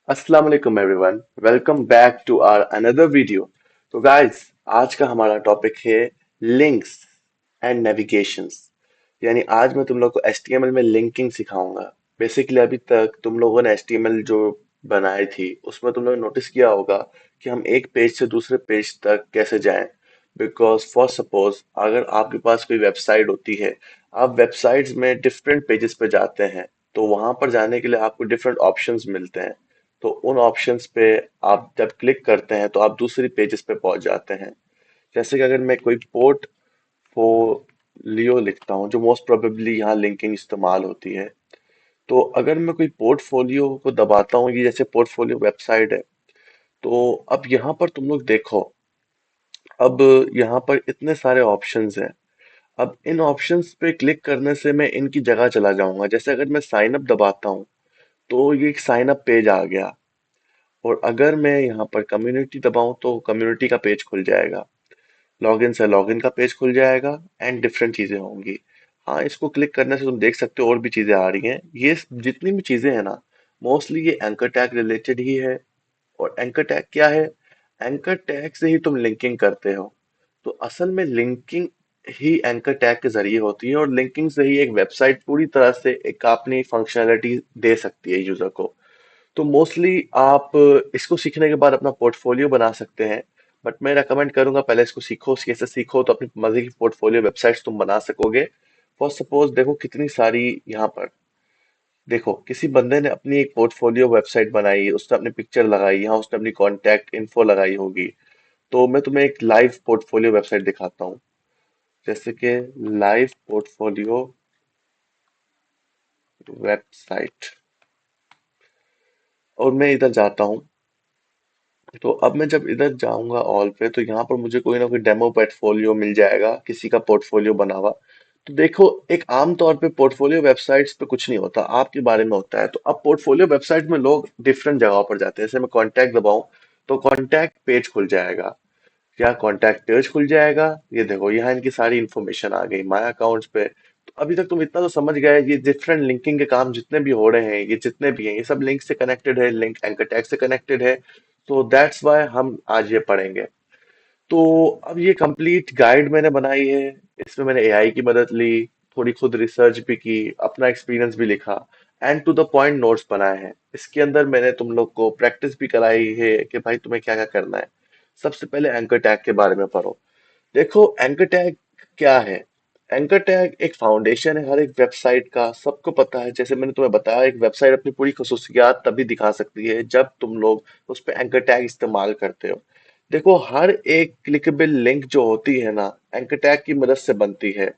अस्सलाम वालेकुम everyone, welcome back to our another video. तो गाइस, आज का हमारा टॉपिक है लिंक्स एंड नेविगेशंस। यानी आज मैं तुम लोग को एचटीएमएल में लिंकिंग सिखाऊंगा। बेसिकली अभी तक तुम लोगों ने एचटीएमएल जो बनाई थी उसमें तुम लोगों ने नोटिस किया होगा कि हम एक पेज से दूसरे पेज तक कैसे जाएं। बिकॉज फॉर सपोज अगर आपके पास कोई वेबसाइट होती है, आप वेबसाइट्स में डिफरेंट पेजेस पे जाते हैं, तो वहां पर जाने के लिए आपको डिफरेंट ऑप्शंस मिलते हैं। तो उन ऑप्शंस पे आप जब क्लिक करते हैं तो आप दूसरी पेजेस पे पहुंच जाते हैं। जैसे कि अगर मैं कोई पोर्टफोलियो लिखता हूँ, जो मोस्ट प्रोबेबली यहाँ लिंकिंग इस्तेमाल होती है, तो अगर मैं कोई पोर्टफोलियो को दबाता हूँ, ये जैसे पोर्टफोलियो वेबसाइट है, तो अब यहाँ पर तुम लोग देखो, अब यहाँ पर इतने सारे ऑप्शंस हैं। अब इन ऑप्शंस पे क्लिक करने से मैं इनकी जगह चला जाऊंगा। जैसे अगर मैं साइन अप दबाता हूँ तो ये एक साइन अप पेज आ गया, और अगर मैं यहाँ पर कम्युनिटी दबाऊं तो कम्युनिटी का पेज खुल जाएगा। लॉगिन से लॉगिन का पेज खुल जाएगा एंड डिफरेंट चीजें होंगी। हाँ, इसको क्लिक करने से तुम देख सकते हो और भी चीजें आ रही हैं। ये जितनी भी चीजें हैं ना, मोस्टली ये एंकर टैग रिलेटेड ही है। और एंकर टैग क्या है? एंकर टैग से ही तुम लिंकिंग करते हो। तो असल में लिंकिंग ही एंकर टैग के जरिए होती है, और लिंकिंग से ही एक वेबसाइट पूरी तरह से एक अपनी फंक्शनैलिटी दे सकती है यूजर को। तो मोस्टली आप इसको सीखने के बाद अपना पोर्टफोलियो बना सकते हैं। बट मैं रेकमेंड करूंगा पहले इसको सीखो, कैसे सीखो तो अपनी मर्जी की पोर्टफोलियो वेबसाइट्स तुम बना सकोगे। फॉर सपोज देखो कितनी सारी यहाँ पर, देखो किसी बंदे ने अपनी एक पोर्टफोलियो वेबसाइट बनाई, उसने अपनी पिक्चर लगाई, यहाँ उसने अपनी कॉन्टैक्ट इन्फो लगाई होगी। तो मैं तुम्हें एक लाइव पोर्टफोलियो वेबसाइट दिखाता हूँ। जैसे कि लाइव पोर्टफोलियो वेबसाइट, और मैं इधर जाता हूँ। तो अब मैं जब इधर जाऊंगा ऑल पे, तो यहाँ पर मुझे कोई ना कोई डेमो पोर्टफोलियो मिल जाएगा, किसी का पोर्टफोलियो बना हुआ। तो देखो, एक आम तौर पे पोर्टफोलियो वेबसाइट्स पे कुछ नहीं होता, आपके बारे में होता है। तो अब पोर्टफोलियो वेबसाइट में लोग डिफरेंट जगहों पर जाते हैं। जैसे मैं कॉन्टैक्ट दबाऊं तो कॉन्टैक्ट पेज खुल जाएगा, या कॉन्टैक्ट पेज खुल जाएगा। ये देखो, यहाँ इनकी सारी इन्फॉर्मेशन आ गई माय अकाउंट्स पे। तो अभी तक तुम इतना तो समझ गए, ये डिफरेंट लिंकिंग के काम जितने भी हो रहे हैं, ये जितने भी हैं, ये सब लिंक से कनेक्टेड है, लिंक एंकर टैग से कनेक्टेड है। तो दैट्स वाई हम आज ये पढ़ेंगे। तो अब ये कंप्लीट गाइड मैंने बनाई है। इसमें मैंने एआई की मदद ली, थोड़ी खुद रिसर्च भी की, अपना एक्सपीरियंस भी लिखा, and to the point notes बनाए हैं। इसके अंदर मैंने तुम लोग को प्रैक्टिस भी कराई है कि भाई तुम्हें क्या क्या करना है। सबसे पहले एंकर टैग के बारे में पढ़ो। देखो, एंकर टैग क्या है? एंकर टैग एक फाउंडेशन है हर एक वेबसाइट का, सबको पता है। जैसे मैंने तुम्हें बताया, एक वेबसाइट अपनी पूरी खसूसियात तभी दिखा सकती है जब तुम लोग उस पर एंकर टैग इस्तेमाल करते हो। देखो, हर एक क्लिकेबल लिंक जो होती है ना, एंकर टैग की मदद से बनती है।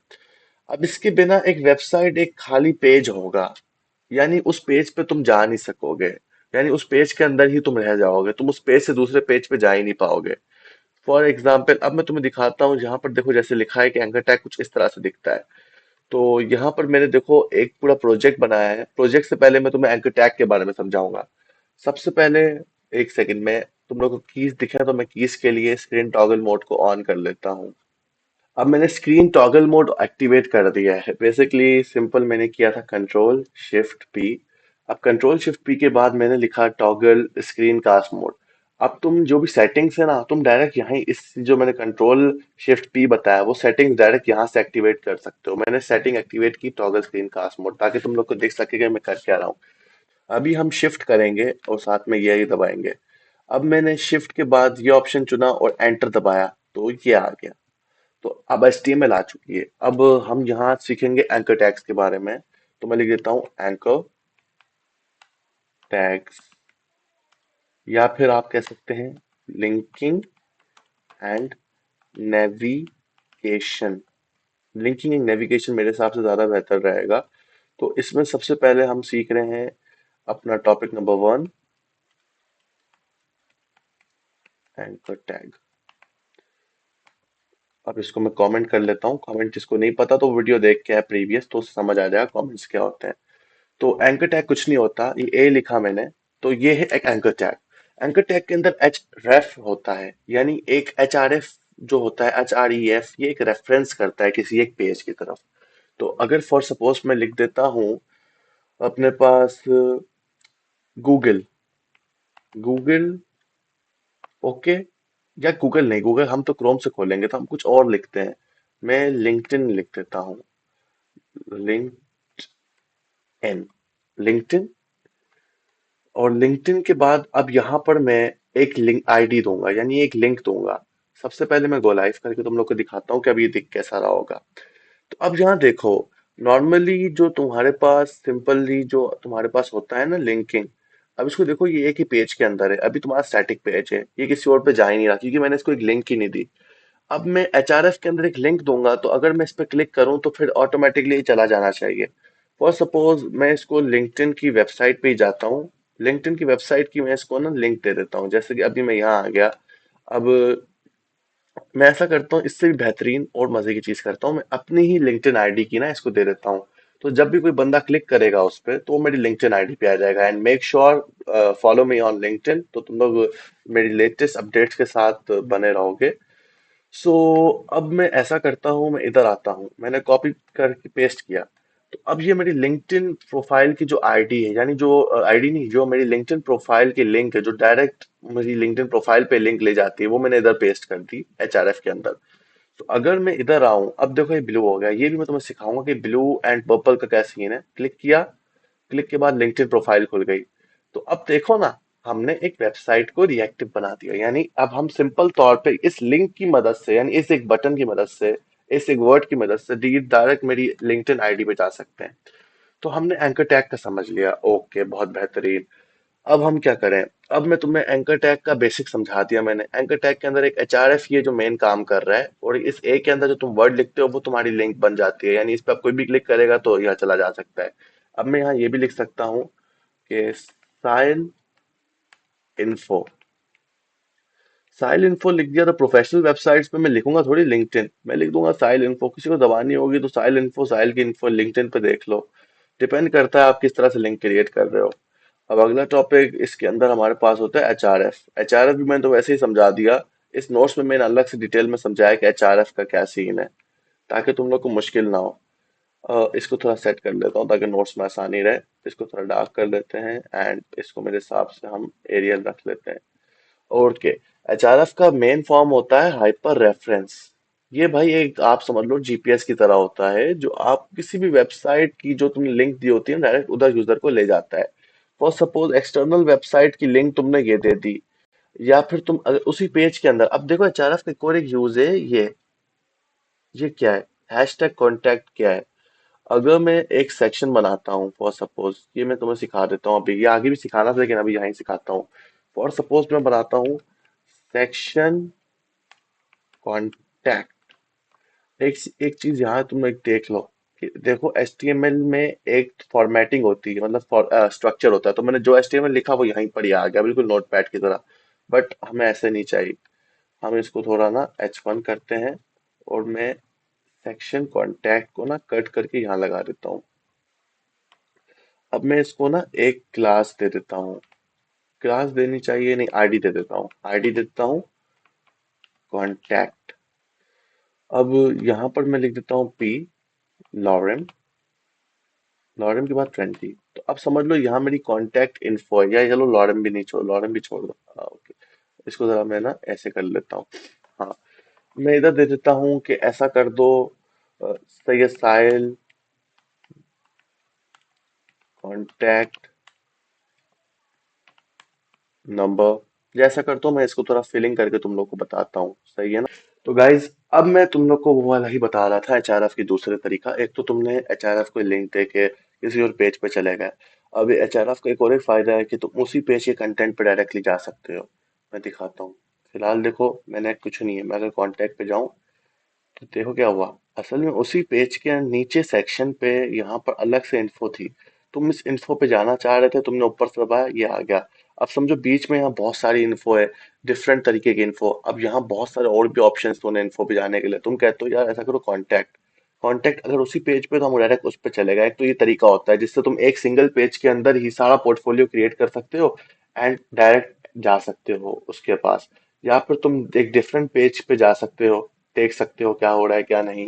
अब इसके बिना एक वेबसाइट एक खाली पेज होगा, यानी उस पेज पे तुम जा नहीं सकोगे। यानी उस पेज के अंदर ही तुम रह जाओगे, तुम उस पेज से दूसरे पेज पे जा ही नहीं पाओगे। फॉर एग्जाम्पल, अब मैं तुम्हें दिखाता हूँ। यहाँ पर देखो, जैसे लिखा है कि एंकर टैग कुछ इस तरह से दिखता है। तो यहाँ पर मैंने देखो एक पूरा प्रोजेक्ट बनाया है। प्रोजेक्ट से पहले मैं तुम्हें एंकर टैग के बारे में समझाऊंगा। सबसे पहले, एक सेकंड में, तुम लोग को कीज दिखे तो मैं कीज के लिए स्क्रीन टॉगल मोड को ऑन कर लेता हूँ। अब मैंने स्क्रीन टॉगल मोड एक्टिवेट कर दिया है। बेसिकली सिंपल, मैंने किया था कंट्रोल शिफ्ट पी। अब कंट्रोल शिफ्ट पी के बाद मैंने लिखा टॉगल स्क्रीन कास्ट मोड। अब तुम जो भी सेटिंग्स है ना, तुम डायरेक्ट यहाँ इस जो मैंने कंट्रोल शिफ्ट पी बताया, वो सेटिंग्स डायरेक्ट यहाँ से एक्टिवेट कर सकते हो। मैंने सेटिंग एक्टिवेट की टॉगल स्क्रीन कास्ट मोड, ताकि तुम लोग को दिख सके कि मैं कर क्या रहा हूँ। अभी हम शिफ्ट करेंगे और साथ में यही दबाएंगे। अब मैंने शिफ्ट के बाद ये ऑप्शन चुना और एंटर दबाया, तो ये आ गया। तो अब HTML आ चुकी है। अब हम यहाँ सीखेंगे एंकर टैग्स के बारे में। तो मैं लिख देता हूँ एंकर टैग्स, या फिर आप कह सकते हैं linking and navigation. Linking and navigation मेरे हिसाब से ज्यादा बेहतर रहेगा। तो इसमें सबसे पहले हम सीख रहे हैं अपना टॉपिक नंबर 1, एंकर टैग। अब इसको मैं कमेंट कर लेता हूँ। कमेंट जिसको नहीं पता तो वीडियो देख के है प्रीवियस, तो उसे समझ आ जाएगा कमेंट्स क्या होते हैं। तो एंकर टैग कुछ नहीं होता, ये ए लिखा मैंने, तो ये है एक एंकर टैग। एंकर टैग के अंदर एच रेफ होता है, यानी एक एच आर एफ जो होता है, HREF, ये एक रेफरेंस करता है किसी एक पेज की तरफ। तो अगर फॉर सपोज मैं लिख देता हूँ अपने पास गूगल, गूगल। ओके। या गूगल नहीं, गूगल हम तो क्रोम से खोलेंगे तो हम कुछ और लिखते हैं। मैं लिंक्डइन लिख देता हूँ। लिंक्डइन। लिंक्डइन। और लिंक्डइन के बाद अब यहाँ पर मैं एक लिंक आईडी दूंगा, यानी एक लिंक दूंगा। सबसे पहले मैं गो लाइव करके तुम लोग को दिखाता हूँ कि अब ये दिख कैसा रहा होगा। तो अब यहाँ देखो, नॉर्मली जो तुम्हारे पास सिंपली जो तुम्हारे पास होता है ना लिंकिंग, अब इसको देखो, ये एक ही पेज के अंदर है, अभी तुम्हारा स्टैटिक पेज है, ये किसी और पे जा ही नहीं रहा क्योंकि मैंने इसको एक लिंक ही नहीं दी। अब मैं एचआरएफ के अंदर एक लिंक दूंगा, तो अगर मैं इस पे क्लिक करूं तो फिर ऑटोमेटिकली ये चला जाना चाहिए। फॉर सपोज मैं इसको लिंक्डइन की वेबसाइट पे ही जाता हूँ। लिंक्डइन की वेबसाइट की मैं इसको ना लिंक दे देता हूँ, जैसे कि अभी मैं यहाँ आ गया। अब मैं ऐसा करता हूँ, इससे भी बेहतरीन और मजे की चीज करता हूँ, मैं अपनी ही लिंक्डइन आईडी की ना इसको दे देता हूँ। तो जब भी कोई बंदा क्लिक करेगा उस पे तो वो मेरी लिंक्डइन आईडी पे आ जाएगा। And make sure follow me on LinkedIn, तो तुम लोग मेरी लेटेस्ट अपडेट्स के साथ बने रहोगे। सो अब मैं ऐसा करता हूँ, मैं इधर आता हूँ, मैंने कॉपी करके पेस्ट किया। तो अब ये मेरी लिंक्डइन प्रोफाइल की जो आईडी है, यानी जो आईडी नहीं, जो मेरी लिंक्डइन प्रोफाइल की लिंक है, जो डायरेक्ट मेरी लिंक्डइन प्रोफाइल पे लिंक ले जाती है, वो मैंने इधर पेस्ट कर दी एचआरएफ के अंदर। तो अगर मैं इधर आऊं, अब देखो ये ब्लू हो गया, ये भी मैं तुम्हें सिखाऊंगा कि ब्लू एंड पर्पल का क्या सीन है। क्लिक किया, क्लिक के बाद लिंक्डइन प्रोफाइल खुल गई। तो अब देखो ना, हमने एक वेबसाइट को रिएक्टिव बना दिया, यानी अब हम सिंपल तौर पे इस लिंक की मदद से, यानी इस एक बटन की मदद से, इस एक वर्ड की मदद से डायरेक्ट मेरी लिंक्डइन आईडी पे जा सकते हैं। तो हमने एंकर टैग का समझ लिया, ओके, बहुत बेहतरीन। अब हम क्या करें? अब मैं तुम्हें एंकर टैग का बेसिक समझा दिया मैंने। एंकर टैग के अंदर एक एचआरएफ ये जो मेन काम कर रहा है, और इस ए के अंदर जो तुम वर्ड लिखते हो वो तुम्हारी लिंक बन जाती है, यानी इस पे आप कोई भी क्लिक करेगा तो यहाँ चला जा सकता है। अब मैं यहाँ ये भी लिख सकता हूँ कि साइल इन्फो। साइल इन्फो लिख दिया तो प्रोफेशनल वेबसाइट्स पे मैं लिखूंगा थोड़ी लिंक्डइन, मैं लिख दूंगा साइल इन्फो, किसी को दबानी होगी तो साइल इन्फो, साइल की इन्फो लिंक्डइन पे देख लो। डिपेंड करता है आप किस तरह से लिंक क्रिएट कर रहे हो। अब अगला टॉपिक इसके अंदर हमारे पास होता है एचआरएफ। एचआरएफ भी मैंने तो वैसे ही समझा दिया, इस नोट्स में मैंने अलग से डिटेल में समझाया कि एचआरएफ का क्या सीन है, ताकि तुम लोग को मुश्किल ना हो। इसको थोड़ा सेट कर लेता हूँ ताकि नोट्स में आसानी रहे। इसको थोड़ा डार्क कर लेते हैं, एंड इसको मेरे हिसाब से हम एरियल रख लेते हैं। ओके। एचआरएफ का मेन फॉर्म होता है हाइपर रेफरेंस। ये भाई एक आप समझ लो जीपीएस की तरह होता है, जो आप किसी भी वेबसाइट की जो तुमने लिंक दी होती है डायरेक्ट उधर यूजर को ले जाता है। फॉर सपोज एक्सटर्नल वेबसाइट की लिंक तुमने ये दे दी, या फिर तुम अगर उसी पेज के अंदर, अब देखो एचआरएफ का एक और एक यूज है, ये क्या है, हैशटैग कॉन्टैक्ट क्या है। अगर मैं एक सेक्शन बनाता हूँ, फॉर सपोज ये मैं तुम्हें सिखा देता हूँ, अभी ये आगे भी सिखाना था लेकिन अभी यहाँ ही सिखाता हूँ। फॉर सपोज मैं बनाता हूँ सेक्शन कॉन्टैक्ट। एक एक चीज यहाँ तुम एक देख लो कि देखो एचटीएमएल में एक फॉर्मेटिंग होती है, मतलब स्ट्रक्चर होता है, तो मैंने जो एचटीएमएल लिखा वो यहीं पर ही आ गया बिल्कुल नोटपैड की तरह। बट हमें ऐसे नहीं चाहिए, हम इसको थोड़ा ना H1 करते हैं, और मैं सेक्शन कॉन्टैक्ट को ना कट करके यहाँ लगा देता हूँ। अब मैं इसको ना एक क्लास दे देता हूँ, क्लास देनी चाहिए नहीं, आईडी दे देता हूँ, आईडी देता हूँ कॉन्टैक्ट। अब यहाँ पर मैं लिख देता हूँ पी लॉरेम, लॉरेम के बाद 20। तो अब समझ लो यहाँ मेरी कॉन्टैक्ट इन्फो है, या चलो लॉरेम भी नहीं छोड़, लॉरेम भी छोड़ दो, हाँ ओके। इसको जरा मैं ना ऐसे कर लेता हूँ। हाँ, मैं इधर दे देता हूँ कि ऐसा कर दो, सैयद साहिल कॉन्टैक्ट नंबर। जैसा करता हूँ मैं इसको थोड़ा फिलिंग करके तुम लोग को बताता हूँ, सही है ना। तो गाइज अब मैं तुम लोग को वो वाला ही बता रहा था एचआरएफ की दूसरे तरीका। एक तो तुमने एचआरएफ को लिंक दे के किसी और पेज पे चले गए। अब एचआरएफ का एक और एक फायदा है कि तुम उसी पेज के कंटेंट पे डायरेक्टली जा सकते हो। मैं दिखाता हूँ। फिलहाल देखो मैंने कुछ नहीं है, मैं अगर कॉन्टेक्ट पे जाऊँ तो देखो क्या हुआ। असल में उसी पेज के नीचे सेक्शन पे यहाँ पर अलग से इन्फो थी, तुम इस इन्फो पे जाना चाह रहे थे, तुमने ऊपर से दबाया, ये आ गया। अब समझो बीच में यहाँ बहुत सारी इन्फो है, डिफरेंट तरीके की इन्फो। अब यहाँ बहुत सारे और भी ऑप्शन होने इन्फो पे जाने के लिए, तुम कहते हो यार ऐसा करो कॉन्टैक्ट। कॉन्टैक्ट अगर उसी पेज पे, तो हम डायरेक्ट उस पे चले गए। एक तो ये तरीका होता है जिससे तुम एक सिंगल पेज के अंदर ही सारा पोर्टफोलियो क्रिएट कर सकते हो, एंड डायरेक्ट जा सकते हो उसके पास। या फिर तुम एक डिफरेंट पेज पे जा सकते हो, देख सकते हो क्या हो रहा है क्या नहीं।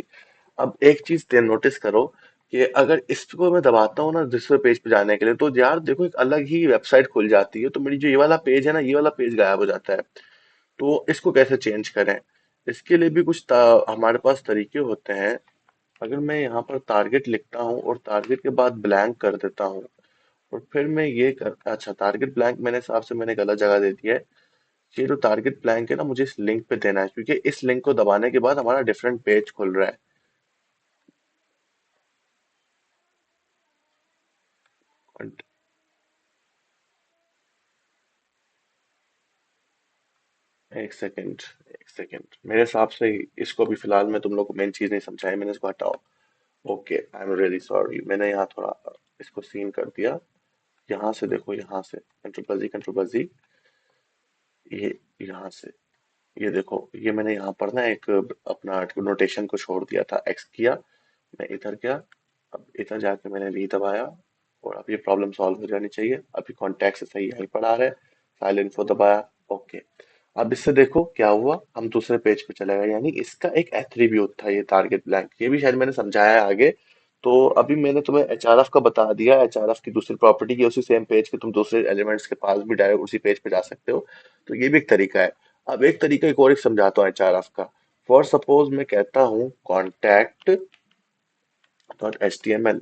अब एक चीज नोटिस करो कि अगर इसको मैं दबाता हूँ ना दूसरे पेज पे जाने के लिए, तो यार देखो एक अलग ही वेबसाइट खुल जाती है, तो मेरी जो ये वाला पेज है ना, ये वाला पेज गायब हो जाता है। तो इसको कैसे चेंज करें? इसके लिए भी कुछ हमारे पास तरीके होते हैं। अगर मैं यहाँ पर टारगेट लिखता हूँ और टारगेट के बाद ब्लैंक कर देता हूँ, और फिर मैं ये कर, अच्छा टारगेट ब्लैंक मैंने हिसाब से मैंने गलत जगह दे दिया है। ये जो टारगेट ब्लैंक है ना, मुझे इस लिंक पे देना है, क्योंकि इस लिंक को दबाने के बाद हमारा डिफरेंट पेज खुल रहा है। एक सेकंड, एक सेकंड, मेरे हिसाब से इसको भी फिलहाल मैं तुम लोग को मेन चीज नहीं समझाई, मैंने इसको हटाओ। Okay, I am really sorry, मैंने यहाँ थोड़ा इसको सीन कर दिया। यहाँ से देखो, यहाँ से कंट्रोल जी, ये यहाँ से, ये देखो, ये मैंने यहाँ पर ना एक अपना नोटेशन को छोड़ दिया था, एक्स किया, मैं इधर गया, अब इधर जाके मैंने वी दबाया, और अब ये प्रॉब्लम सॉल्व हो जानी चाहिए। अभी कॉन्टेक्ट से सही यहीं पर आ रहा है, साइलेंट फॉर दबाया। ओके, अब इससे देखो क्या हुआ, हम दूसरे पेज पे चले गए, यानी इसका एक एट्रीब्यूट था ये टारगेट ब्लैंक, ये भी शायद मैंने समझाया है आगे। तो अभी मैंने तुम्हें एचआरएफ का बता दिया, एचआरएफ की दूसरी प्रॉपर्टी की, उसी सेम पेज के तुम दूसरे एलिमेंट्स के पास भी डायरेक्ट उसी पेज पे जा सकते हो। तो ये भी एक तरीका है। अब एक तरीका एक और एक समझाता हूँ एचआरएफ का। फॉर सपोज मैं कहता हूँ contact dot H T M L.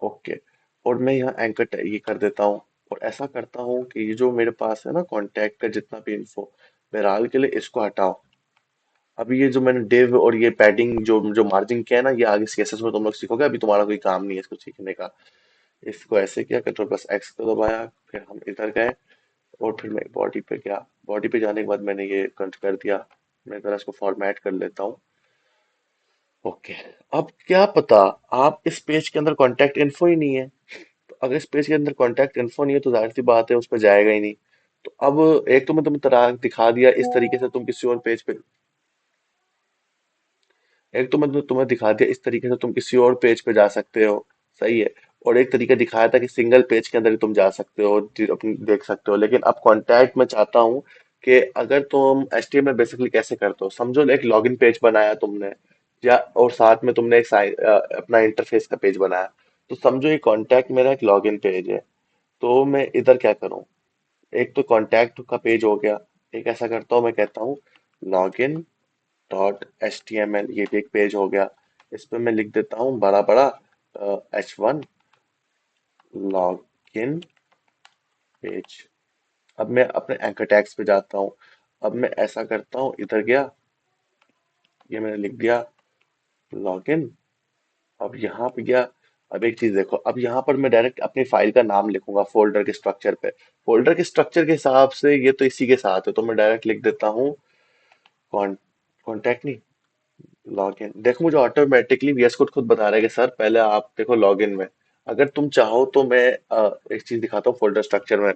Okay, और मैं यहाँ एंकर ये कर देता हूँ, और ऐसा करता हूँ कि ये जो मेरे पास है ना कॉन्टैक्ट का जितना भी इन्फो, बहरहाल के लिए इसको हटाओ। अभी ये जो मैंने डिव और ये पैडिंग जो जो मार्जिन किया है ना, ये आगे सीएसएस में तुम लोग सीखोगे, अभी तुम्हारा कोई काम नहीं है इसको सीखने का। इसको ऐसे किया, कंट्रोल प्लस एक्स को दबाया, फिर हम इधर गए, और फिर मैं बॉडी पे गया। बॉडी पे जाने के बाद मैंने ये कंट कर दिया। मैं जरा इसको फॉर्मेट कर लेता हूँ। ओके, अब क्या पता आप इस पेज के अंदर कॉन्टैक्ट इन्फो ही नहीं है। तो अगर इस पेज के अंदर कॉन्टैक्ट इन्फो नहीं है, तो जाहिर सी बात है उस पर जाएगा ही नहीं। तो अब एक तो मैं तुम्हें तरह दिखा दिया, इस तरीके से तुम किसी और पेज पे, एक तो मैंने तुम्हें दिखा दिया इस तरीके से तुम किसी और पेज पे जा सकते हो, सही है। और एक तरीका दिखाया था कि सिंगल पेज के अंदर ही तुम जा सकते हो, अपनी देख सकते हो। लेकिन अब कॉन्टैक्ट में चाहता हूँ कि अगर तुम एचटीएमएल बेसिकली कैसे करते हो, समझो एक लॉगिन पेज बनाया तुमने, या और साथ में तुमने एक अपना इंटरफेस का पेज बनाया। तो समझो ये कॉन्टैक्ट मेरा एक लॉगिन पेज है। तो मैं इधर क्या करूँ, एक तो कॉन्टैक्ट का पेज हो गया, एक ऐसा करता हूँ, मैं कहता हूँ login dot H T M L, ये भी एक पेज हो गया। इस पे मैं लिख देता हूँ बड़ा बड़ा H1 लॉगिन पेज। अब मैं अपने एंकर टैग्स पे जाता हूँ। अब मैं ऐसा करता हूँ, इधर गया, ये मैंने लिख दिया लॉगिन। अब यहाँ पे गया। अब एक चीज देखो, अब यहाँ पर मैं डायरेक्ट अपनी फाइल का नाम लिखूंगा फोल्डर के स्ट्रक्चर पे। फोल्डर के स्ट्रक्चर के हिसाब से ये तो इसी के साथ है, तो मैं डायरेक्ट लिख देता हूँ कॉन्टैक्ट नहीं, लॉगिन। देखो मुझे ऑटोमेटिकली वीएस कोड खुद बता रहा है कि सर पहले आप देखो लॉगिन में। अगर तुम चाहो तो मैं एक चीज दिखाता हूँ फोल्डर स्ट्रक्चर में।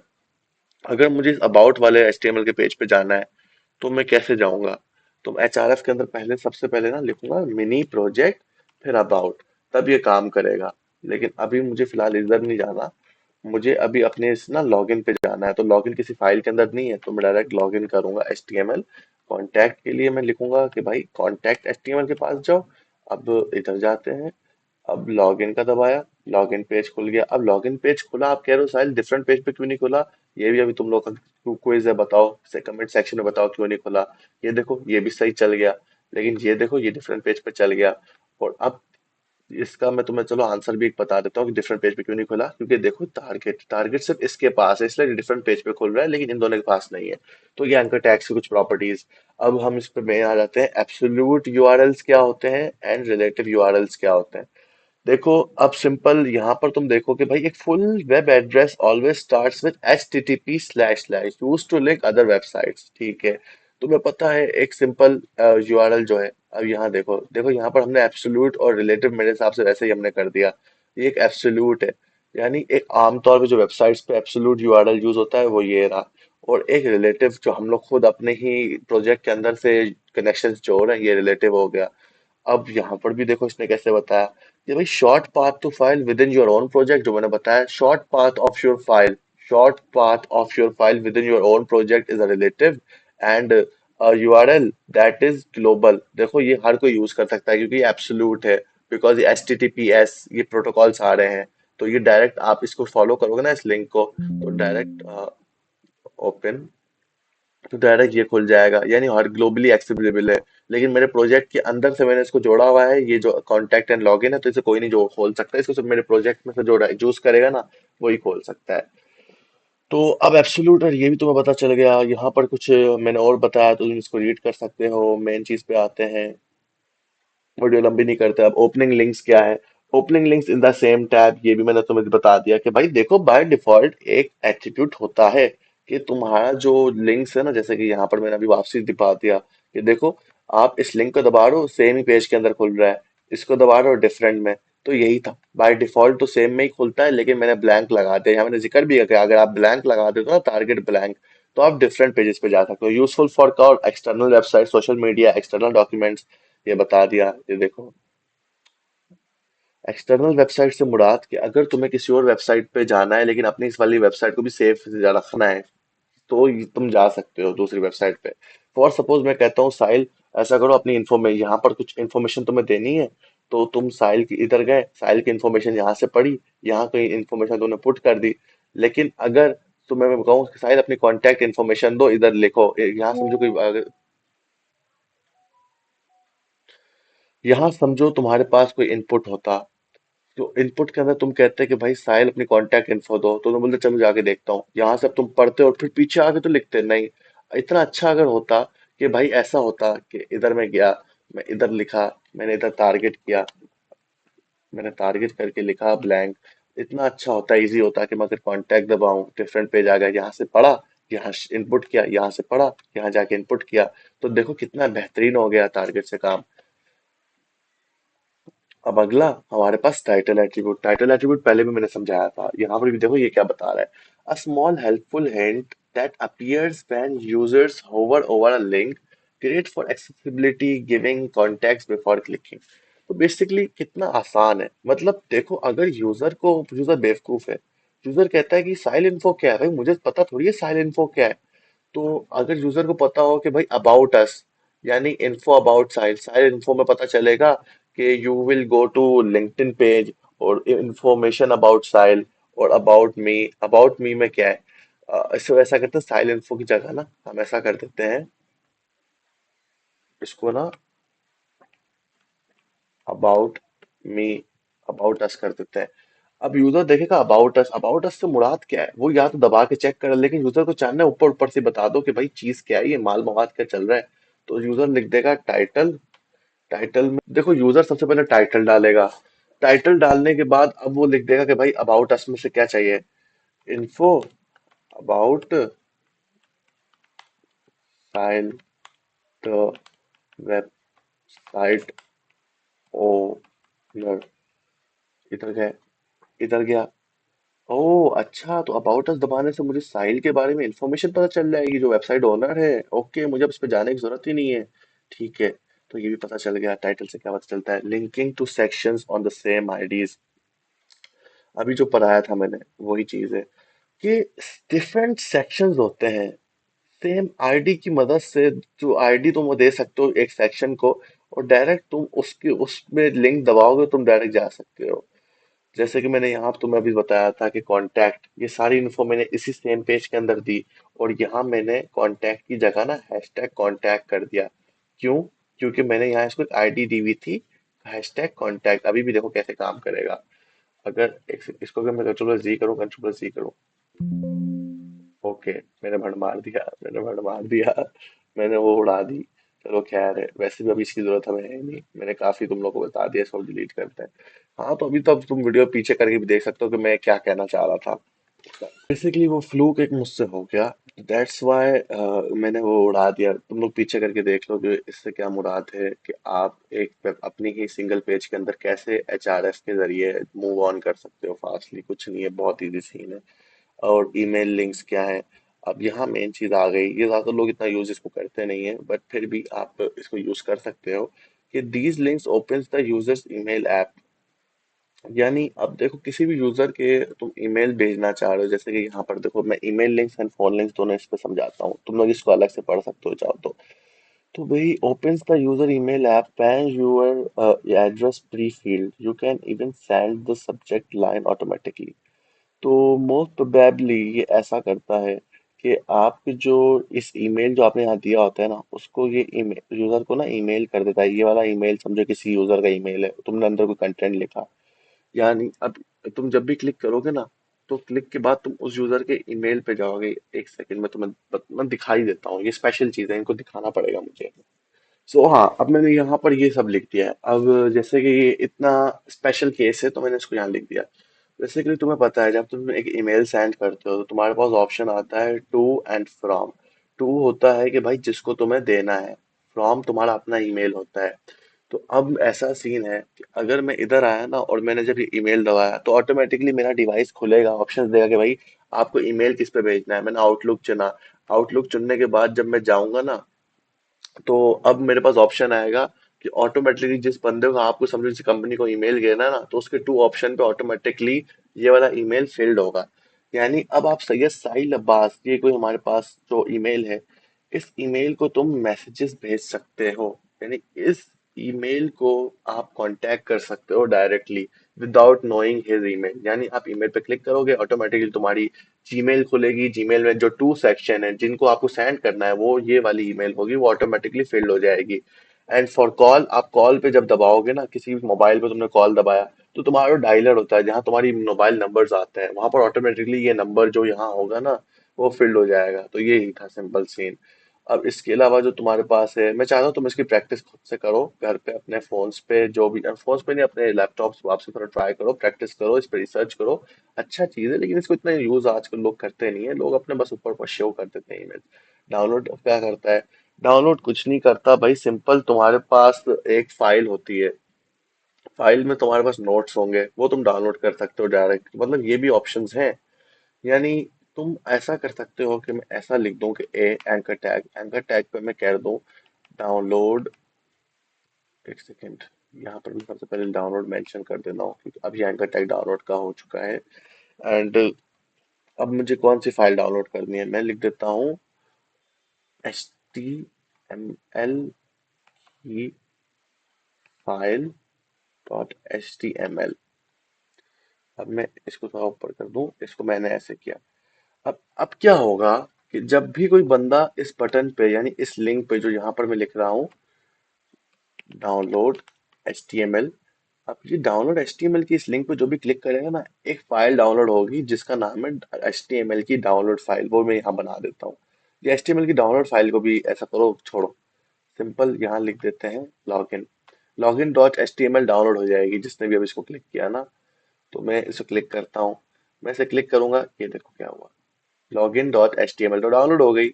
अगर मुझे अबाउट वाले एचटीएमएल के पेज पे जाना है, तो मैं कैसे जाऊंगा? तो एचआरएफ के अंदर पहले सबसे पहले ना लिखूंगा मिनी प्रोजेक्ट, फिर अबाउट, तब ये काम करेगा। लेकिन अभी मुझे फिलहाल इधर नहीं जाना, मुझे अभी अपने इस ना लॉगिन पे जाना है। तो लॉगिन किसी फाइल के अंदर नहीं है, तो मैं डायरेक्ट लॉगिन करूंगा एचटीएमएल। कॉन्टैक्ट के लिए मैं लिखूंगा कि भाई कॉन्टैक्ट एचटीएमएल के पास जाओ। अब इधर जाते हैं, अब लॉगिन का दबाया, लॉगिन पेज खुल गया। अब लॉगिन पेज खुला, आप कह रहे हो साहिल डिफरेंट पेज पे क्यों नहीं खुला? ये भी अभी तुम लोग का क्विज है, बताओ से कमेंट सेक्शन में बताओ क्यों नहीं खुला। ये देखो ये भी सही चल गया, लेकिन ये देखो ये डिफरेंट पेज पे चल गया। और अब इसका मैं तुम्हें चलो आंसर भी एक बता देता हूँ कि डिफरेंट पेज पे क्यों नहीं खुला, क्योंकि देखो टारगेट टारगेट सिर्फ इसके पास है, इसलिए डिफरेंट पेज पे खुल रहा है, लेकिन इन दोनों के पास नहीं है। तो ये एंकर टैग्स की कुछ प्रॉपर्टीज। अब हम इस पे में आ जाते हैं, एब्सोल्यूट यूआरएल्स क्या होते हैं एंड रिलेटिव यूआरएल्स क्या होते हैं। देखो अब सिंपल यहाँ पर तुम देखो कि भाई एक full web address always starts with http slash slash use to link other websites, ठीक है। तुम्हें पता है एक सिंपल यूआरएल जो है, अब यहाँ देखो, देखो यहाँ पर हमने एब्सोल्यूट और रिलेटिव मेरे हिसाब से वैसे ही हमने कर दिया। ये एक एब्सोल्यूट है, यानी एक आमतौर पे जो वेबसाइट्स पे एब्सोल्यूट यूआरएल यूज होता है वो ये रहा। और एक रिलेटिव जो हम लोग खुद अपने ही प्रोजेक्ट के अंदर से कनेक्शन जोड़ रहे हैं, ये रिलेटिव हो गया। अब यहाँ पर भी देखो इसने कैसे बताया कि भाई short path to file within your own project, जो मैंने बताया short path of your file, short path of your file within your own project is a relative, and URL that is global. देखो ये हर कोई use कर सकता है क्योंकि ये एब्सोल्यूट है। बिकॉज ये HTTPS ये प्रोटोकॉल्स आ रहे हैं। तो ये डायरेक्ट आप इसको फॉलो करोगे ना इस लिंक को, तो डायरेक्ट ओपन, तो डायरेक्ट ये खुल जाएगा, यानी हर ग्लोबली एक्सेसिबल है। लेकिन मेरे प्रोजेक्ट के अंदर से मैंने इसको जोड़ा हुआ है, ये जो कॉन्टैक्ट एंड लॉगिन है, तो इसे कोई नहीं जो खोल सकता है, इसको सिर्फ मेरे प्रोजेक्ट में से जो चूज करेगा ना वही खोल सकता है। तो अब एब्सोल्यूट और ये भी तुम्हें पता चल गया। यहाँ पर कुछ मैंने और बताया तो तुम इसको रीड कर सकते हो। मेन चीज पे आते हैं, वीडियो लंबी नहीं करते। अब ओपनिंग लिंक्स क्या है? Opening links in the same tab, ये भी मैंने तुम्हें बता दिया कि भाई देखो बाय डिफॉल्ट एक एट्रीब्यूट होता है कि तुम्हारा जो लिंक्स है ना, जैसे कि यहाँ पर मैंने अभी वापसी दिखा दिया कि देखो आप इस लिंक को दबा रहे हो सेम ही पेज के अंदर खुल रहा है, इसको दबा रहे हो डिफरेंट में। तो यही था, बाय डिफॉल्ट तो सेम में ही खुलता है, लेकिन मैंने ब्लैंक लगा दिया। यहाँ मैंने जिक्र भी किया कि अगर आप ब्लैंक लगा देते हो ना, टारगेट ब्लैंक, तो आप डिफरेंट पेजेस पे जा सकते हो। यूजफुल फॉर और external website, social media, external documents, ये बता दिया। ये देखो एक्सटर्नल वेबसाइट से मुराद कि अगर तुम्हें किसी और वेबसाइट पे जाना है लेकिन अपनी इस वाली वेबसाइट को भी सेफ रखना है, तो तुम जा सकते हो दूसरी वेबसाइट पे। फॉर सपोज मैं कहता हूँ साहिल, ऐसा करो अपनी इन्फॉर्मेशन, यहाँ पर कुछ इन्फॉर्मेशन तुम्हें देनी है, तो तुम साहिल की इधर गए, साहिल की इन्फॉर्मेशन यहाँ से पढ़ी, यहाँ कोई इन्फॉर्मेशन तुमने पुट कर दी। लेकिन अगर तुम्हें मैं कहूँ कि साहिल अपनी कॉन्टैक्ट इन्फॉर्मेशन दो, इधर लिखो, यहाँ समझो कोई यहाँ समझो तुम्हारे पास कोई इनपुट होता, तो इनपुट के अंदर तुम कहते हैं कि भाई साहिल अपनी कांटेक्ट इन्फो दो, तो तुम बोलते चलो जाके देखता हूँ। यहाँ से अब तुम पढ़ते हो और फिर पीछे आके तो लिखते नहीं। इतना अच्छा अगर होता कि भाई ऐसा होता कि इधर मैं गया, मैं इधर लिखा, मैंने इधर टारगेट किया, मैंने टारगेट करके लिखा ब्लैंक, इतना अच्छा होता, इजी होता कि मैं अगर कॉन्टैक्ट दबाऊं डिफरेंट पेज आ गया, यहाँ से पढ़ा, यहाँ इनपुट किया, यहाँ से पढ़ा, यहाँ जाके इनपुट किया। तो देखो कितना बेहतरीन हो गया टारगेट से काम। अब अगला हमारे पास टाइटल एट्रीब्यूट। टाइटल एट्रीब्यूट पहले भी मैंने समझाया था, यहाँ पर भी देखो ये क्या बता रहा है। A small helpful hint that appears when users hover over a link, great for accessibility, giving context before clicking. तो बेसिकली कितना आसान है, मतलब देखो अगर यूजर बेवकूफ है, यूजर कहता है कि साइल इन्फो क्या है, भाई मुझे पता थोड़ी है साइल इन्फो क्या है। तो अगर यूजर को पता हो कि भाई अबाउट अस, यानी इन्फो अबाउट साइल, साइल इन्फो में पता चलेगा कि you will go to LinkedIn page और इंफॉर्मेशन अबाउट साइल, और अबाउट मी में क्या है, इसको ऐसा करते हैं साइल इन्फो की जगह ना हम ऐसा कर देते हैं, इसको ना अबाउट मी, अबाउट अस कर देते हैं। अब यूजर देखेगा अबाउट अस से मुराद क्या है, वो या तो दबा के चेक करे, लेकिन यूजर को जानना है ऊपर ऊपर से बता दो कि भाई चीज क्या है, ये माल मवाद क्या चल रहा है। तो यूजर लिख देगा टाइटल। टाइटल में देखो यूजर सबसे पहले टाइटल डालेगा, टाइटल डालने के बाद अब वो लिख देगा कि भाई अबाउट अस में से क्या चाहिए, इन्फो अबाउट साइल द वेबसाइट ओनर, इधर गए, इधर गया। ओह अच्छा, तो अबाउट अस दबाने से मुझे साहिल के बारे में इंफॉर्मेशन पता चल जाएगी जो वेबसाइट ओनर है। ओके, मुझे अब इस पे जाने की जरूरत ही नहीं है। ठीक है, तो ये भी पता चल गया। टाइटल से क्या पता चलता है, linking to sections on the same IDs, अभी जो पढ़ाया था मैंने वही चीज है कि डिफरेंट सेक्शंस होते हैं सेम आईडी की मदद से। जो आईडी तुम वो दे सकते हो एक सेक्शन को, और डायरेक्ट तुम उसकी उसमें लिंक दबाओगे तुम डायरेक्ट जा सकते हो। जैसे कि मैंने यहाँ तुम्हें अभी बताया था कि कांटेक्ट, ये सारी इन्फो मैंने इसी सेम पेज के अंदर दी, और यहाँ मैंने कांटेक्ट की जगह ना हैशटैग कांटेक्ट कर दिया। क्यों? क्योंकि मैंने यहाँ इसको एक आईडी दी हुई थी, हैशटैग कांटेक्ट। अभी भी देखो कैसे काम करेगा। अगर इसको अगर मैं कंट्रोल जी करूँ, ओके, मैंने भड़ मार दिया, मैंने भड़ मार दिया, मैंने वो उड़ा दी। चलो खैर है, वैसे भी अभी इसकी जरूरत हमें है नहीं, मैंने काफी तुम लोग को बता दिया, इसको डिलीट करते हैं। हाँ तो अभी तो अब तुम वीडियो पीछे करके भी देख सकते हो कि मैं क्या कहना चाह रहा था। बेसिकली वो फ्लूक एक मुझसे हो गया, दैट्स वाई मैंने वो उड़ा दिया। तुम लोग पीछे करके देख लो कि इससे क्या मुराद है कि आप अपनी ही सिंगल पेज के अंदर कैसे HRF के जरिए मूव ऑन कर सकते हो फास्टली। कुछ नहीं है, बहुत इजी सीन है। और ईमेल लिंक्स क्या है, अब यहाँ मेन चीज आ गई। ये ज्यादा लोग इतना यूज इसको करते नहीं है, बट फिर भी आप इसको यूज कर सकते हो कि these links opens the users email app. यानी अब देखो किसी भी यूजर के तुम ईमेल भेजना चाह रहे हो, जैसे कि यहाँ पर देखो मैं email links and phone links दोनों इस पे समझाता हूँ, तुम लोग इसको अलग से पढ़ सकते हो चाहो तो। तो भाई opens the user email app when your address pre-filled. You can even send the subject line automatically. तो मोस्ट प्रोबेबली ये ऐसा करता है कि आपके जो इस ईमेल जो आपने यहाँ दिया होता है ना, उसको ये ईमेल यूजर को ना ईमेल कर देता है। ये वाला ईमेल समझो किसी यूजर का ईमेल है, तुमने अंदर कोई कंटेंट लिखा, यानी अब तुम जब भी क्लिक करोगे ना, तो क्लिक के बाद तुम उस यूजर के ईमेल पे जाओगे। एक सेकंड में तुम्हें मैं दिखाई देता हूँ, ये स्पेशल चीज है, इनको दिखाना पड़ेगा मुझे। हाँ, अब मैंने यहाँ पर ये सब लिख दिया है। अब जैसे कि ये इतना स्पेशल केस है तो मैंने इसको यहाँ लिख दिया। जैसे कि तुम्हें पता है, जब तुम एक ईमेल सेंड करते हो तो तुम्हारे पास ऑप्शन आता है टू एंड फ्रॉम। टू होता है कि भाई जिसको तुम्हें देना है, फ्रॉम तुम्हारा अपना ईमेल होता है। तो अब ऐसा सीन है कि अगर मैं इधर आया ना और मैंने जब ये ईमेल दबाया तो ऑटोमेटिकली मेरा डिवाइस खुलेगा, ऑप्शन देगा कि भाई आपको ईमेल किस पे भेजना है। मैंने आउटलुक चुना। आउटलुक चुनने के बाद जब मैं जाऊंगा ना, तो अब मेरे पास ऑप्शन आएगा कि ऑटोमेटिकली जिस बंदे को आपको समझो किसी कंपनी को ईमेल गया ना ना, तो उसके टू ऑप्शन पे ऑटोमेटिकली ये वाला ईमेल फिल्ड होगा। यानी अब आप सैयद साहिल अब्बास, ये कोई हमारे पास जो ईमेल है, इस ईमेल को तुम मैसेजेस भेज सकते हो। यानी इस ईमेल को आप कांटेक्ट कर सकते हो directly without knowing his email. यानी आप ईमेल पे क्लिक करोगे, ऑटोमेटिकली तुम्हारी जीमेल खुलेगी। जीमेल में जो टू सेक्शन है जिनको आपको सेंड करना है, वो ये वाली ईमेल होगी, वो ऑटोमेटिकली फिल्ड हो जाएगी। एंड फॉर कॉल, आप कॉल पे जब दबाओगे ना, किसी भी मोबाइल पे तुमने कॉल दबाया, तो तुम्हारा डायलर होता है जहां तुम्हारी मोबाइल नंबर्स आते हैं, वहां पर ऑटोमेटिकली ये नंबर जो यहाँ होगा ना, वो फिल्ड हो जाएगा। तो ये ही था सिंपल सीन। अब इसके अलावा जो तुम्हारे पास है, मैं चाहता हूँ तुम इसकी प्रैक्टिस खुद से करो घर पे अपने फोन्स पे, जो भी फोन्स पे नहीं, अपने लैपटॉप्स आप से थोड़ा ट्राई करो, प्रैक्टिस करो, इस पे रिसर्च करो। अच्छा चीज है, लेकिन इसको इतना यूज आजकल लोग करते नहीं है। लोग अपने बस ऊपर ऊपर शो कर देते हैं इमेज। डाउनलोड क्या करता है? डाउनलोड कुछ नहीं करता भाई, सिंपल तुम्हारे पास एक फाइल होती है, फाइल में तुम्हारे पास नोट्स होंगे, वो तुम डाउनलोड कर सकते हो डायरेक्ट। मतलब ये भी ऑप्शंस हैं। यानी तुम ऐसा कर सकते हो कि मैं ऐसा लिख दूं कि ए एंकर टैग पे मैं कह दूं डाउनलोड। एक सेकेंड, यहाँ पर मैं सबसे पहले डाउनलोड मेंशन कर देता हूँ क्योंकि अभी एंकर टैग डाउनलोड का हो चुका है। एंड अब मुझे कौन सी फाइल डाउनलोड करनी है, मैं लिख देता हूँ एच टी एम एल की file dot H T M L. अब मैं इसको थोड़ा ऊपर कर दूं, इसको मैंने ऐसे किया। अब क्या होगा कि जब भी कोई बंदा इस बटन पे, यानी इस लिंक पे जो यहाँ पर मैं लिख रहा हूँ download H T M L, अब ये download H T M L की इस लिंक पे जो भी क्लिक करेगा ना, एक फाइल डाउनलोड होगी जिसका नाम है एच टी एम एल की डाउनलोड फाइल। वो मैं यहाँ बना देता हूँ। ये एच टी एम एल की डाउनलोड फाइल को भी ऐसा करो, छोड़ो, सिंपल यहाँ लिख देते हैं login. Login dot H T M L download हो जाएगी जिसने भी अब इसको क्लिक किया ना। तो मैं इसे क्लिक करता हूँ, मैं इसे क्लिक करूंगा, ये देखो क्या हुआ, login dot H T M L तो डाउनलोड हो गई।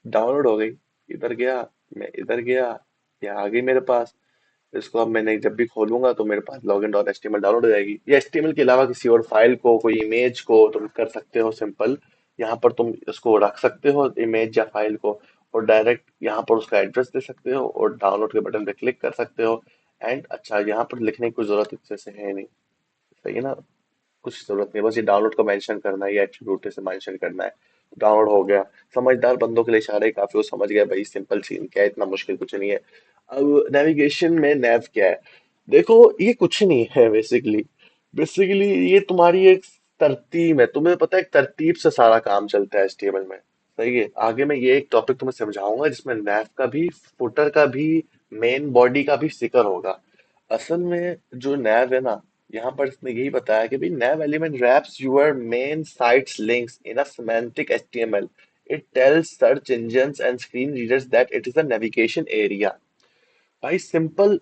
डाउनलोड हो गई, इधर गया, मैं इधर गया, ये आ गई मेरे पास। इसको अब मैंने जब भी खोलूंगा तो मेरे पास login dot H T M L download हो जाएगी। ये एच टी एम एल के अलावा किसी और फाइल को, कोई इमेज को तुम कर सकते हो सिंपल। यहाँ पर तुम इसको रख सकते हो इमेज या फाइल को, और डायरेक्ट यहाँ पर उसका एड्रेस दे सकते हो और डाउनलोड के बटन पे क्लिक कर सकते हो। एंड अच्छा, यहाँ पर लिखने की कोई जरूरत इससे से है नहीं, सही है ना? कुछ जरूरत नहीं, बस ये डाउनलोड को मेंशन करना है, ये एट्रीब्यूट से मेंशन करना है। डाउनलोड हो गया। समझदार बंदों के लिए इशारा ही काफी, वो समझ गया भाई सिंपल सीन क्या है, इतना मुश्किल कुछ नहीं है। अब नेविगेशन में नैव क्या है? देखो, ये कुछ नहीं है बेसिकली। बेसिकली ये तुम्हारी एक तरतीब है। तुम्हें पता है एक तरतीब से सारा काम चलता है HTML में। सही है, आगे मैं ये एक टॉपिक तुम्हें समझाऊंगा जिसमें नैव का भी, फुटर का भी, मेन बॉडी का भी जिक्र होगा। असल में जो नैव है ना, यहाँ पर इसने यही बताया कि भाई nav element wraps your main site's links in a semantic HTML. It tells search engines and screen readers that it is a navigation area. भाई सिंपल,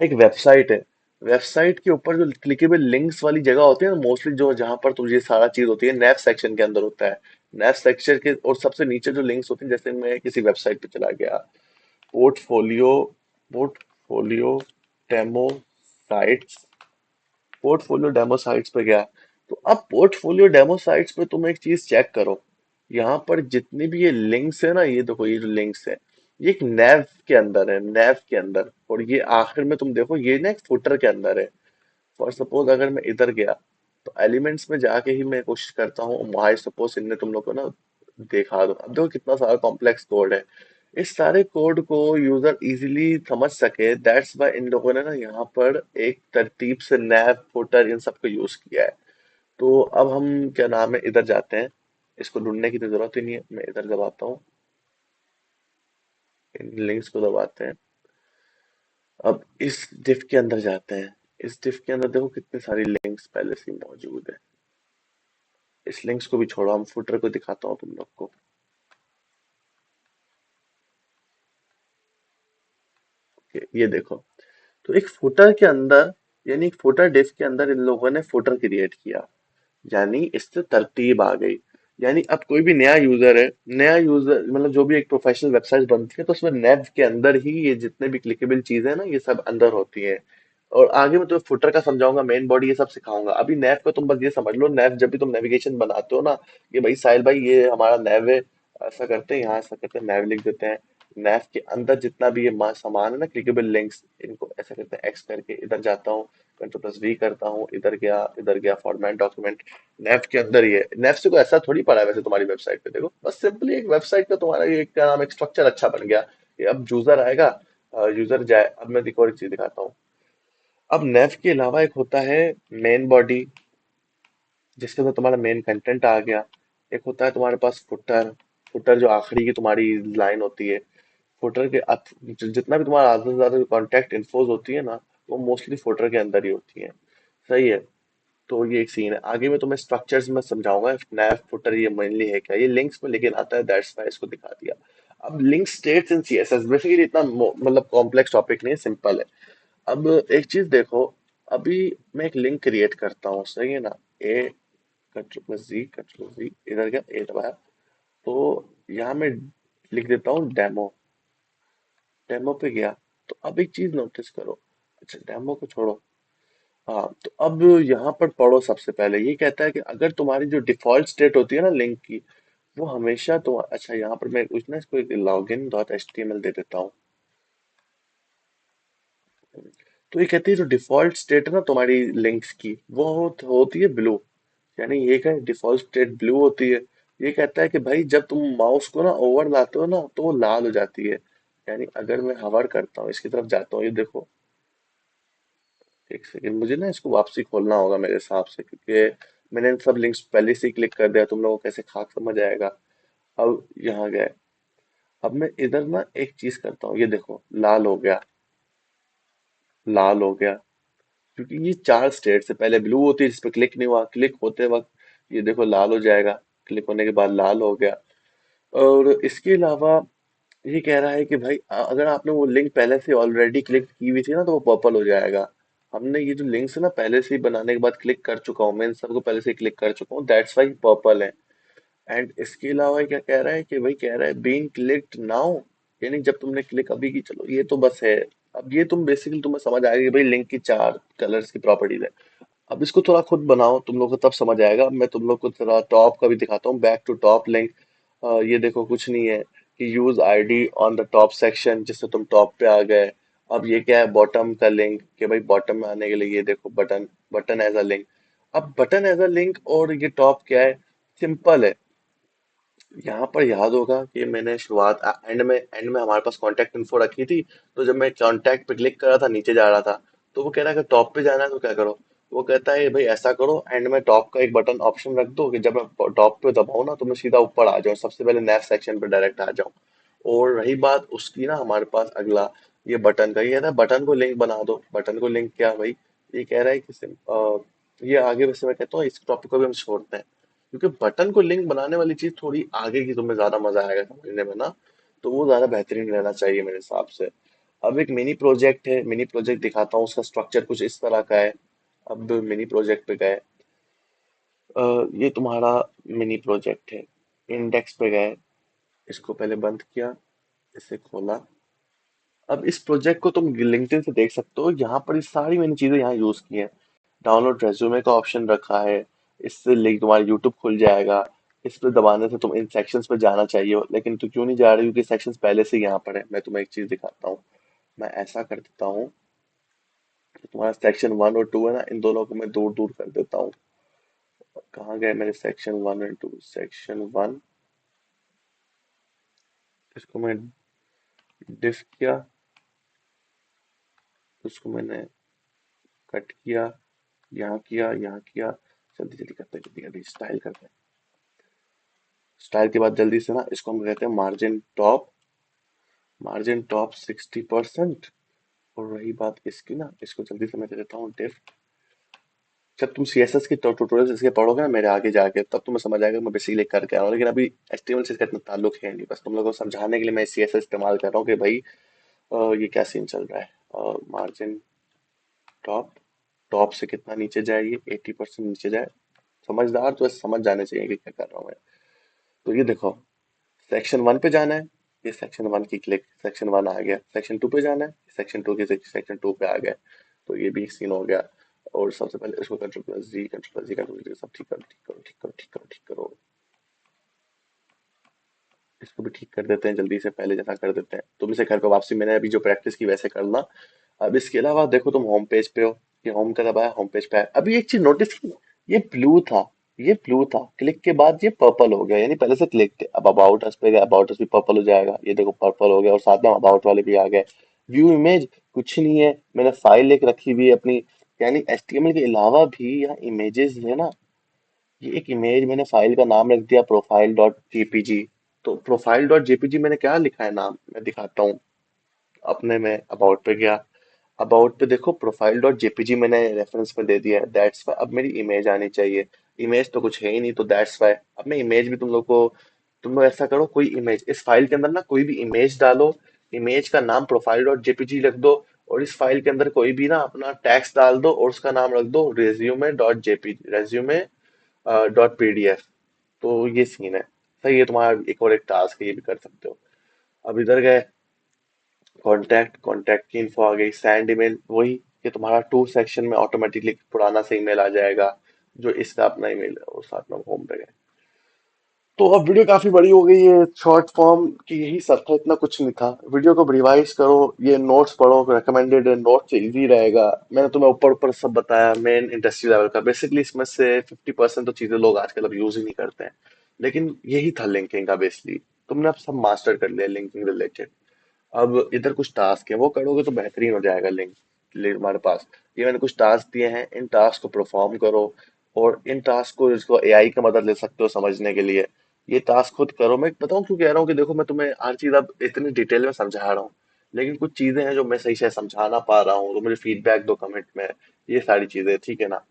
एक वेबसाइट है, वेबसाइट के ऊपर जो क्लिकेबल लिंक्स वाली जगह होती है ना, मोस्टली जो जहां पर तुझे सारा चीज होती है, नैव सेक्शन के अंदर होता है। नैव सेक्शन के और सबसे नीचे जो लिंक्स होती हैं, जैसे मैं किसी वेबसाइट पे चला गया, portfolio portfolio demo sites, portfolio demo sites पे गया। तो अब पोर्टफोलियो डेमो साइट्स पे तुम एक चीज चेक करो, यहाँ पर जितनी भी ये लिंक्स है ना, ये देखो ये जो लिंक्स है, ये एक नैव के अंदर है, नैव के अंदर। और ये आखिर में तुम देखो ये ना एक फुटर के अंदर है। फॉर सपोज अगर मैं इधर गया, तो एलिमेंट्स में जाके ही मैं कोशिश करता हूँ, भाई सपोज इनने तुम लोग को ना देखा दो। अब देखो कितना सारा कॉम्प्लेक्स कोड है। इस सारे कोड को यूजर इजीली समझ सके, दैट्स वाई इन लोगों ने ना यहाँ पर एक तरतीब से नैव फुटर इन सब को यूज किया है। तो अब हम क्या नाम है इधर जाते हैं, इसको ढूंढने की तो जरूरत ही नहीं है, मैं इधर दबाता हूँ, इन लिंक्स को दबाते हैं। अब इस डिफ के अंदर जाते हैं। इस डिफ के अंदर देखो कितनी सारी लिंक्स पहले से ही मौजूद है। इस लिंक्स को भी छोड़ो, हम फुटर को दिखाता हूँ तुम लोग को। ये देखो, तो एक फुटर के अंदर, यानी एक फुटर डिफ के अंदर इन लोगों ने फुटर क्रिएट किया, यानी इससे तरतीब आ गई। यानी अब कोई भी नया यूजर है, नया यूजर मतलब जो भी एक प्रोफेशनल वेबसाइट बनती है तो उसमें नेव के अंदर ही ये जितने भी क्लिकेबल चीजें हैं ना ये सब अंदर होती हैं। और आगे मैं तुम्हें फुटर का समझाऊंगा, मेन बॉडी ये सब सिखाऊंगा। अभी नेव का तुम बस ये समझ लो, नेव जब भी तुम नेविगेशन बनाते हो ना, कि भाई साहिल भाई ये हमारा नेव है, ऐसा करते हैं, यहाँ ऐसा करते हैं, नेव लिख देते हैं। नेव के अंदर जितना भी ये सामान है ना, क्लिकेबल लिंक्स, इनको ऐसा करते हैं एक्स करके, इधर जाता हूँ, कंट्रोल+V करता हूँ, इधर गया फॉर्मेट डॉक्यूमेंट। नेफ्ट के अंदर ही है। नेफ्ट से कोई ऐसा थोड़ी पड़ा है वैसे तुम्हारी वेबसाइट पे, देखो बस सिंपली एक वेबसाइट का तुम्हारा ये क्या नाम, एक स्ट्रक्चर अच्छा बन गया। कि अब यूजर आएगा, यूजर जाए। अब मैं देखो और एक चीज दिखाता हूँ। अब नेफ्ट के अलावा एक होता है मेन बॉडी, जिसके अंदर तुम्हारा मेन कंटेंट आ गया। एक होता है तुम्हारे पास फुटर, फुटर जो आखिरी की तुम्हारी लाइन होती है। फुटर के जितना भी तुम्हारा आधा से ज्यादा कॉन्टेक्ट इन्फोज होती है ना, वो मोस्टली फुटर के अंदर ही होती है। सही है। तो ये एक सीन है। आगे मैं तुम्हें स्ट्रक्चर्स में समझाऊंगा नैव फुटर ये मेनली है क्या, ये लिंक्स में लेकिन आता है, दैट्स वाई इसको दिखा दिया। अब link states in CSS basically इतना मतलब कॉम्प्लेक्स टॉपिक नहीं है, सिंपल है। अब एक चीज देखो, अभी मैं एक लिंक क्रिएट करता हूँ, सही है ना। ए कंट्रोल+Z इधर गया, ए दबाया, तो यहाँ मैं लिख देता हूँ डेमो। डेमो पे गया, तो अब एक चीज नोटिस करो। अच्छा डेमो को छोड़ो। हाँ, तो अब यहाँ पर पढ़ो, सबसे पहले ये कहता है कि अगर तुम्हारी जो डिफॉल्ट स्टेट होती है ना लिंक की, वो हमेशा तो अच्छा, यहाँ पर मैं कुछ ना इसको login dot H T M L दे देता हूँ। तो ये कहती है जो डिफॉल्ट स्टेट है ना तुम्हारी लिंक्स की, वो होती है ब्लू। यानी ये क्या, डिफॉल्ट स्टेट ब्लू होती है। ये कहता है कि भाई जब तुम माउस को ना ओवर लाते हो ना तो वो लाल हो जाती है। यानी अगर मैं हवर करता हूँ, इसकी तरफ जाता हूँ, ये देखो, एक सेकेंड, मुझे ना इसको वापसी खोलना होगा मेरे हिसाब से, क्योंकि मैंने इन सब लिंक्स पहले से ही क्लिक कर दिया, तुम लोगों को कैसे खाक समझ आएगा। अब यहाँ गए। अब मैं इधर ना एक चीज करता हूँ, ये देखो लाल हो गया, लाल हो गया। क्योंकि ये चार स्टेट से पहले ब्लू होती है, जिस पे क्लिक नहीं हुआ, क्लिक होते वक्त ये देखो लाल हो जाएगा, क्लिक होने के बाद लाल हो गया। और इसके अलावा ये कह रहा है कि भाई अगर आपने वो लिंक पहले से ऑलरेडी क्लिक की हुई थी ना तो वो पर्पल हो जाएगा। हमने ये जो लिंक्स है ना पहले से ही बनाने के बाद क्लिक कर चुका हूँ, मैं इन सबको पहले से ही क्लिक कर चुका हूँ, दैट्स वाई पर्पल है। एंड इसके अलावा क्या कह रहा है कि भाई कह रहा है बीइंग क्लिक्ड नाउ, यानी जब तुमने क्लिक अभी की, चलो ये तो बस है। अब ये तुम बेसिकली तुम्हें समझ आएगा कि भाई लिंक की चार कलर्स की प्रॉपर्टीज है। अब इसको थोड़ा खुद बनाओ, तुम लोग को तब समझ आएगा। मैं तुम लोग को थोड़ा टॉप का भी दिखाता हूँ, बैक टू टॉप लिंक। ये देखो कुछ नहीं है कि use ID on the top section, जिससे तुम टॉप पे आ गए। अब ये क्या है, बॉटम का लिंक, कि भाई बॉटम में आने के लिए ये देखो button, button as a link. अब बटन एज अ लिंक और ये टॉप क्या है, सिंपल है। यहाँ पर याद होगा कि मैंने शुरुआत एंड में हमारे पास कांटेक्ट इन्फो रखी थी। तो जब मैं कांटेक्ट पे क्लिक कर रहा था नीचे जा रहा था, तो वो कह रहा है कि टॉप पे जाना है तो क्या करो। वो कहता है भाई ऐसा करो, एंड में टॉप का एक बटन ऑप्शन रख दो कि जब मैं टॉप पे दबाऊं ना तो मैं सीधा ऊपर आ जाऊं, सबसे पहले नेक्स्ट सेक्शन पे डायरेक्ट आ जाऊं। और रही बात उसकी ना, हमारे पास अगला ये बटन का, ये है ना बटन को लिंक बना दो। बटन को लिंक क्या भाई, ये कह रहा है कि ये आगे वैसे मैं कहता हूँ इस टॉपिक को भी हम छोड़ते हैं, क्योंकि बटन को लिंक बनाने वाली चीज थोड़ी आगे की, तुम्हें ज्यादा मजा आएगा समझने में ना। तो वो ज्यादा बेहतरीन रहना चाहिए मेरे हिसाब से। अब एक मिनी प्रोजेक्ट है, मिनी प्रोजेक्ट दिखाता हूँ, उसका स्ट्रक्चर कुछ इस तरह का है। अब मिनी प्रोजेक्ट पे गए, ये तुम्हारा मिनी प्रोजेक्ट है। इंडेक्स पे गए, इसको पहले बंद किया, इसे खोला। अब इस प्रोजेक्ट को तुम लिंक्डइन से देख सकते हो, यहाँ पर ये सारी मैंने चीजें यहाँ यूज की हैं। डाउनलोड रेज्यूमे का ऑप्शन रखा है, इससे लिंक तुम्हारा यूट्यूब खुल जाएगा। इस पे दबाने से तुम इन सेक्शंस पे जाना चाहिए, लेकिन तू क्यों नहीं जा रही, क्योंकि सेक्शंस पहले से यहाँ पर है। मैं तुम्हें एक चीज दिखाता हूँ, मैं ऐसा कर देता हूँ कि तुम्हारा सेक्शन 1 और 2 है ना, इन दोनों को मैं दूर दूर कर देता हूँ। कहाँ गए मेरे सेक्शन 1 और 2, सेक्शन 1, इसको मैं डिफ किया, उसको मैंने कट किया, यहाँ किया, यहाँ किया। जल्दी जल्दी करते हैं, जल्दी जल्दी स्टाइल करते हैं। स्टाइल के बाद जल्दी से ना इसको हम कहते हैं मार्जिन टॉप। Margin top 60%। और रही बात इसकी ना, इसको जल्दी से मैं दे देता हूँ डिफ। जब तुम सीएसएस की ट्यूटोरियल्स इसके पढ़ोगे ना मेरे आगे जाके, तब तुम्हें समझ आएगा मैं बेसिकली कर क्या रहा हूँ। लेकिन अभी एचटीएमएल से इसका इतना ताल्लुक है नहीं, बस तुम लोगों को समझाने के लिए मैं सीएसएस इस्तेमाल कर रहा हूँ कि भाई ये क्या सीन चल रहा है। मार्जिन टॉप, टॉप से कितना नीचे जाए, ये 80% नीचे जाए। समझदार तो ऐसे समझ जाने चाहिए कि क्या कर रहा हूँ मैं। तो ये देखो, सेक्शन वन पे जाना है, ये सेक्शन वन की क्लिक, सेक्शन वन आ गया। सेक्शन टू पे जाना है, सेक्शन टू के सेक्शन टू पे आ गया। तो ये भी सीन हो गया। और सबसे पहले इसको कंट्रोल प्लस जी, कंट्रोल प्लस जी, कंट्रोल जी, सब ठीक करो, ठीक करो, ठीक करो, ठीक करो, ठीक करो। इसको भी ठीक कर देते हैं जल्दी से, पहले जैसा कर देते हैं। तुम इसे घर पे वापसी, मैंने अभी जो प्रैक्टिस की वैसे करना। अब इसके अलावा देखो, तुम होम पेज पे हो, ये होम का दबाया, होम पेज पे आया। अभी एक चीज नोटिस की, ये ब्लू था, ये ब्लू था, क्लिक के बाद ये पर्पल हो गया, यानी पहले से क्लिक थे। अब अबाउट अस पे गया, अबाउट अस भी पर्पल हो जाएगा, ये देखो पर्पल हो गया, और साथ में अबाउट वाले भी आ गए। व्यू इमेज कुछ नहीं है, मैंने फाइल एक रखी हुई है अपनी, यानी एचटीएमएल के अलावा भी यहाँ इमेजेस है ना। ये एक इमेज, मैंने फाइल का नाम रख दिया प्रोफाइल डॉट जेपीजी। तो प्रोफाइल डॉट जेपीजी मैंने क्या लिखा है नाम, मैं दिखाता हूँ। अपने में अबाउट पे गया, अबाउट पे देखो प्रोफाइल डॉट जेपीजी मैंने रेफरेंस में दे दिया है, दैट्स वाई अब मेरी इमेज आनी चाहिए। इमेज तो कुछ है ही नहीं, तो दैट्स वाई अब मैं इमेज भी तुम लोग को, तुम लोग ऐसा करो, कोई इमेज इस फाइल के अंदर ना, कोई भी इमेज डालो। इमेज का नाम प्रोफाइल डॉट जेपीजी रख दो। और इस फाइल के अंदर कोई भी ना अपना टैक्स डाल दो, और उसका नाम रख दो resume dot JPG, resume dot PDF. तो ये सीन है। सही है, तुम्हारा एक और एक टास्क है, ये भी कर सकते हो। अब इधर गए, कॉन्टैक्ट, कॉन्टैक्ट की इन्फो आ गई, सेंड ईमेल वही, कि तुम्हारा टू सेक्शन में ऑटोमेटिकली पुराना सा ईमेल आ जाएगा, जो इसका अपना ईमेल है, और साथ में होम पे गए। तो अब वीडियो काफी बड़ी हो गई है, शॉर्ट फॉर्म की यही सब था, इतना कुछ नहीं था। वीडियो को रिवाइज करो, ये नोट्स पढ़ो, रिकमेंडेड है, नोट्स इजी रहेगा। मैंने तुम्हें ऊपर ऊपर सब बताया मेन इंडस्ट्री लेवल का, बेसिकली इसमें से 50% तो चीजें लोग आजकल अब यूज ही नहीं करते हैं। लेकिन यही था लिंकिंग का बेसिकली। तुमने अब सब मास्टर कर लिया लिंकिंग रिलेटेड। अब इधर कुछ टास्क है, वो करोगे तो बेहतरीन हो जाएगा लिंक। हमारे पास ये मैंने कुछ टास्क दिए हैं, इन टास्क को परफॉर्म करो। और इन टास्क को, इसको एआई का मदद ले सकते हो समझने के लिए। ये टास्क खुद करो। मैं बताऊं क्यों कह रहा हूँ कि देखो, मैं तुम्हें हर चीज अब इतनी डिटेल में समझा रहा हूँ, लेकिन कुछ चीजें हैं जो मैं सही से समझा ना पा रहा हूँ, तो मुझे फीडबैक दो कमेंट में। ये सारी चीजें ठीक है ना।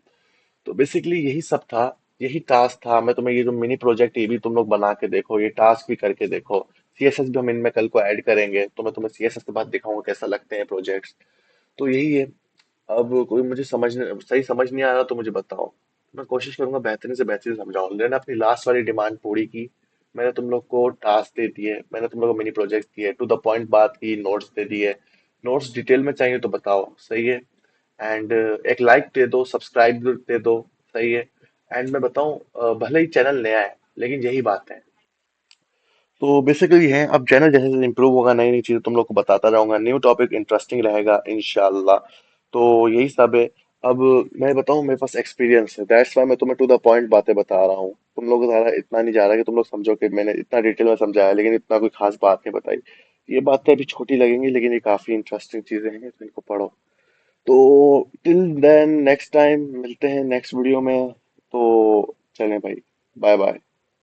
तो बेसिकली यही सब था, यही टास्क था। मैं तुम्हें ये जो मिनी प्रोजेक्ट, ये भी तुम लोग बना के देखो, ये टास्क भी करके देखो। सीएसएस भी हम इनमें कल को ऐड करेंगे, तो मैं तुम्हें सीएसएस के बाद दिखाऊंगा कैसा लगते हैं प्रोजेक्ट्स। तो यही है। अब कोई मुझे सही समझ नहीं आ रहा तो मुझे बताओ, मैं कोशिश करूंगा बेहतरीन से बेहतरीन समझाऊं। मैंने अपनी लास्ट वाली डिमांड पूरी की, मैंने तुम लोग को टास्क दे दिए, मैंने तुम लोग को मिनी प्रोजेक्ट दिए, टू द पॉइंट बात की, नोट्स दे दिए। नोट्स डिटेल में चाहिए तो बताओ, सही है। एंड एक लाइक दे दो, सब्सक्राइब दे दो, सही है। एंड मैं बताऊं, भले ही चैनल नया है, लेकिन यही बात है। तो बेसिकली है, अब चैनल जैसे जैसे इंप्रूव होगा, नई नई चीजें तुम लोग को बताता रहूंगा, न्यू टॉपिक इंटरेस्टिंग रहेगा इंशाल्लाह। तो यही सब है। अब मैं बताऊं, मेरे पास एक्सपीरियंस है, दैट्स वाई मैं तुम्हें टू द पॉइंट बातें बता रहा हूँ। तुम लोग को इतना नहीं जा रहा कि तुम लोग समझो कि मैंने इतना डिटेल में समझाया, लेकिन इतना कोई खास बात नहीं बताई। ये बातें अभी छोटी लगेंगी, लेकिन ये काफी इंटरेस्टिंग चीजें हैं, तो इनको पढ़ो। तो टिल देन, नेक्स्ट टाइम मिलते हैं नेक्स्ट वीडियो में। तो चलें भाई, बाय बाय।